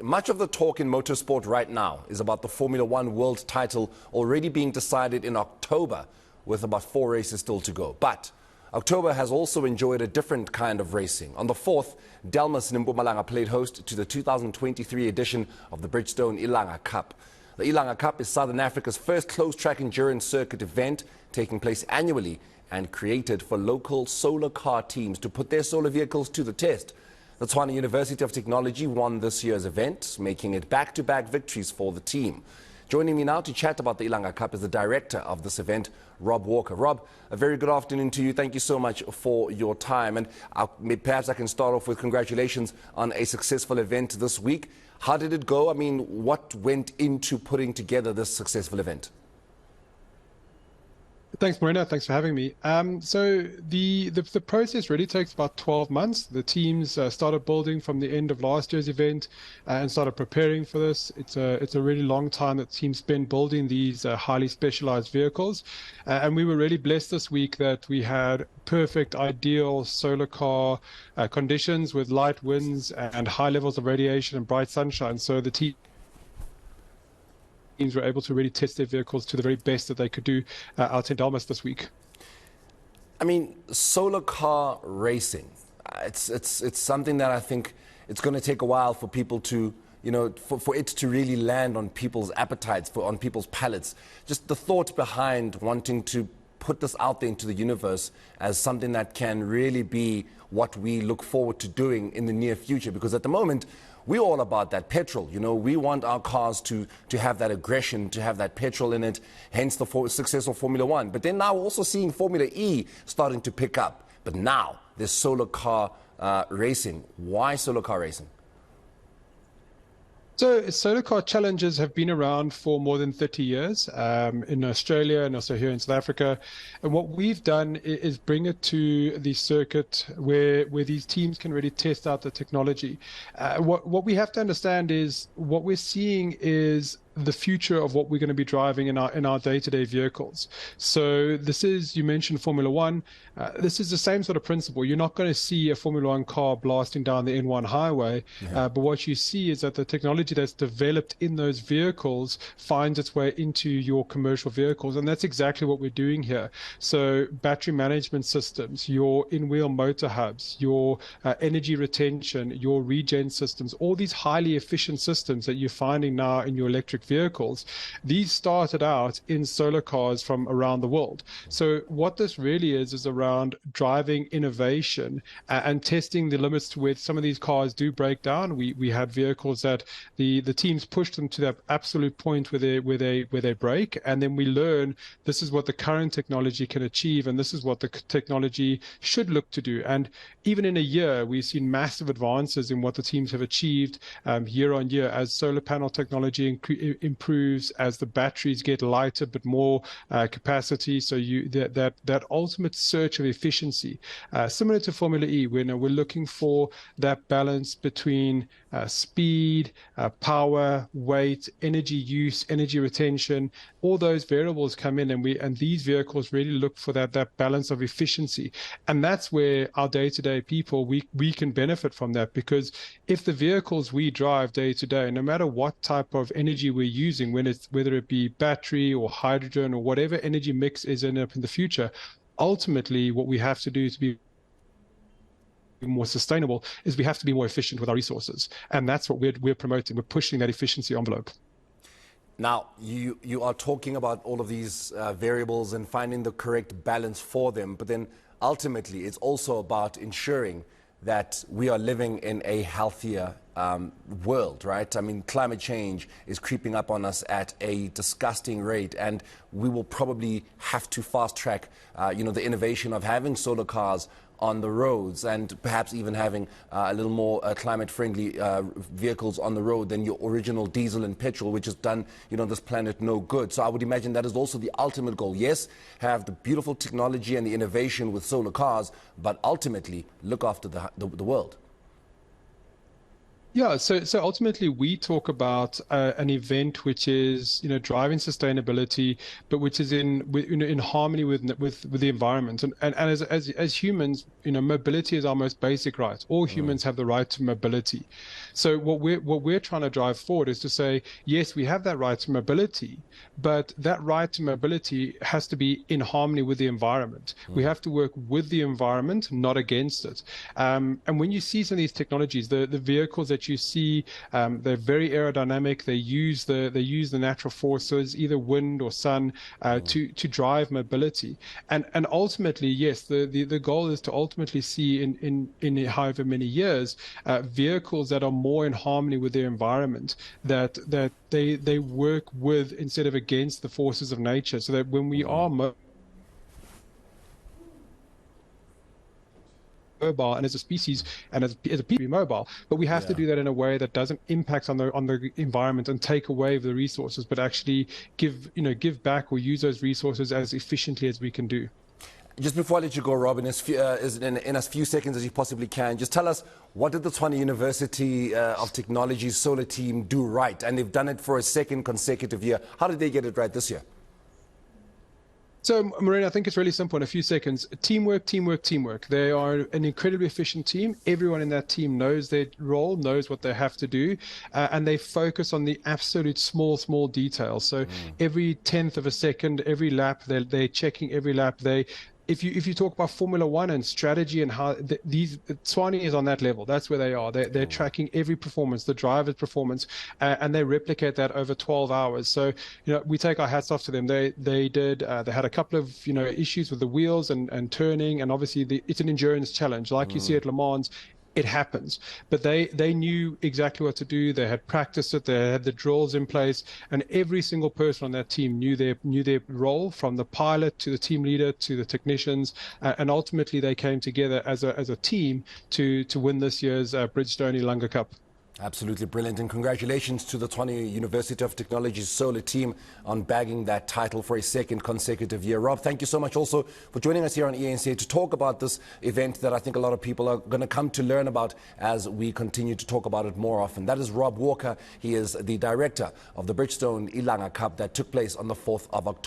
Much of the talk in motorsport right now is about the Formula One world title already being decided in October, with about 4 races still to go. But October has also enjoyed a different kind of racing. On the 4th, Delmas in Mpumalanga played host to the 2023 edition of the Bridgestone Ilanga Cup. The Ilanga Cup is Southern Africa's first closed-track endurance circuit event, taking place annually and created for local solar car teams to put their solar vehicles to the test. The Tshwane University of Technology won this year's event, making it back-to-back victories for the team. Joining me now to chat about the Ilanga Cup is the director of this event, Rob Walker. Rob, a very good afternoon to you. Thank you so much for your time. And perhaps I can start off with congratulations on a successful event this week. How did it go? I mean, what went into putting together this successful event? Thanks, Marina. Thanks for having me. So the process really takes about 12 months. The teams started building from the end of last year's event and started preparing for this. It's a really long time that teams spend building these highly specialized vehicles. And we were really blessed this week that we had perfect, ideal solar car conditions with light winds and high levels of radiation and bright sunshine. So the teams were able to really test their vehicles to the very best that they could do out in Delmas this week. I mean, solar car racing, it's something that I think it's going to take a while for people to, for it to really land on people's appetites, on people's palates. Just the thought behind wanting to put this out there into the universe as something that can really be what we look forward to doing in the near future. Because at the moment, we're all about that petrol. We want our cars to have that aggression, to have that petrol in it, hence the success of Formula One. But then now we're also seeing Formula E starting to pick up. But now there's solar car racing. Why solar car racing? So solar car challenges have been around for more than 30 years in Australia and also here in South Africa. And what we've done is bring it to the circuit where these teams can really test out the technology. What we have to understand is what we're seeing is the future of what we're going to be driving in our day-to-day vehicles. So this is, you mentioned Formula One, this is the same sort of principle. You're not going to see a Formula One car blasting down the N1 highway, but what you see is that the technology that's developed in those vehicles finds its way into your commercial vehicles, and that's exactly what we're doing here. So battery management systems, your in-wheel motor hubs, your energy retention, your regen systems, all these highly efficient systems that you're finding now in your electric vehicles, these started out in solar cars from around the world. So what this really is around driving innovation and testing the limits to where some of these cars do break down. We have vehicles that the teams push them to that absolute point where they break, and then we learn this is what the current technology can achieve, and this is what the technology should look to do. And even in a year, we've seen massive advances in what the teams have achieved year on year as solar panel technology improves, as the batteries get lighter but more capacity. So that ultimate search of efficiency, similar to Formula E, we're looking for that balance between speed, power, weight, energy use, energy retention. All those variables come in, and these vehicles really look for that balance of efficiency. And that's where our day-to-day people, we can benefit from that, because if the vehicles we drive day to day, no matter what type of energy we're using, whether it be battery or hydrogen or whatever energy mix is in the future, ultimately what we have to do to be more sustainable is we have to be more efficient with our resources. And that's what we're promoting. We're pushing that efficiency envelope. Now, you are talking about all of these variables and finding the correct balance for them, but then ultimately it's also about ensuring that we are living in a healthier world, right? I mean, climate change is creeping up on us at a disgusting rate, and we will probably have to fast track, the innovation of having solar cars on the roads, and perhaps even having a little more climate-friendly vehicles on the road than your original diesel and petrol, which has done, this planet no good. So I would imagine that is also the ultimate goal. Yes, have the beautiful technology and the innovation with solar cars, but ultimately look after the world. Yeah, so ultimately we talk about an event which is, driving sustainability, but which is in harmony with the environment. And as humans, mobility is our most basic right. All humans have the right to mobility. So what we're trying to drive forward is to say, yes, we have that right to mobility, but that right to mobility has to be in harmony with the environment. We have to work with the environment, not against it. And when you see some of these technologies, the vehicles that you see, they're very aerodynamic. They use the natural forces, either wind or sun, to drive mobility. And ultimately, yes, the goal is to ultimately see in however many years vehicles that are more in harmony with their environment, that they work with instead of against the forces of nature, so that when we are mobile and as a species and as a people be mobile, but we have to do that in a way that doesn't impact on the environment and take away the resources, but actually give back or use those resources as efficiently as we can do. Just before I let you go, Rob, in as few seconds as you possibly can, just tell us, what did the Tshwane University of Technology solar team do right? And they've done it for a second consecutive year. How did they get it right this year? So, Marina, I think it's really simple in a few seconds. Teamwork, teamwork, teamwork. They are an incredibly efficient team. Everyone in that team knows their role, knows what they have to do, and they focus on the absolute small details. So every tenth of a second, every lap, they're checking every lap. If you talk about Formula One and strategy and how Tshwane is on that level, that's where they are. They're tracking every performance, the driver's performance, and they replicate that over 12 hours. So, we take our hats off to them. They had a couple of, issues with the wheels and turning, and obviously it's an endurance challenge. Like you see at Le Mans, it happens, but they knew exactly what to do. They had practiced it. They had the drills in place, and every single person on that team knew their role, from the pilot to the team leader to the technicians, and ultimately they came together as a team to win this year's Bridgestone Ilanga Cup. Absolutely brilliant, and congratulations to the Tshwane University of Technology's solar team on bagging that title for a second consecutive year. Rob, thank you so much also for joining us here on eNCA to talk about this event that I think a lot of people are going to come to learn about as we continue to talk about it more often. That is Rob Walker. He is the director of the Bridgestone Ilanga Cup that took place on the 4th of October.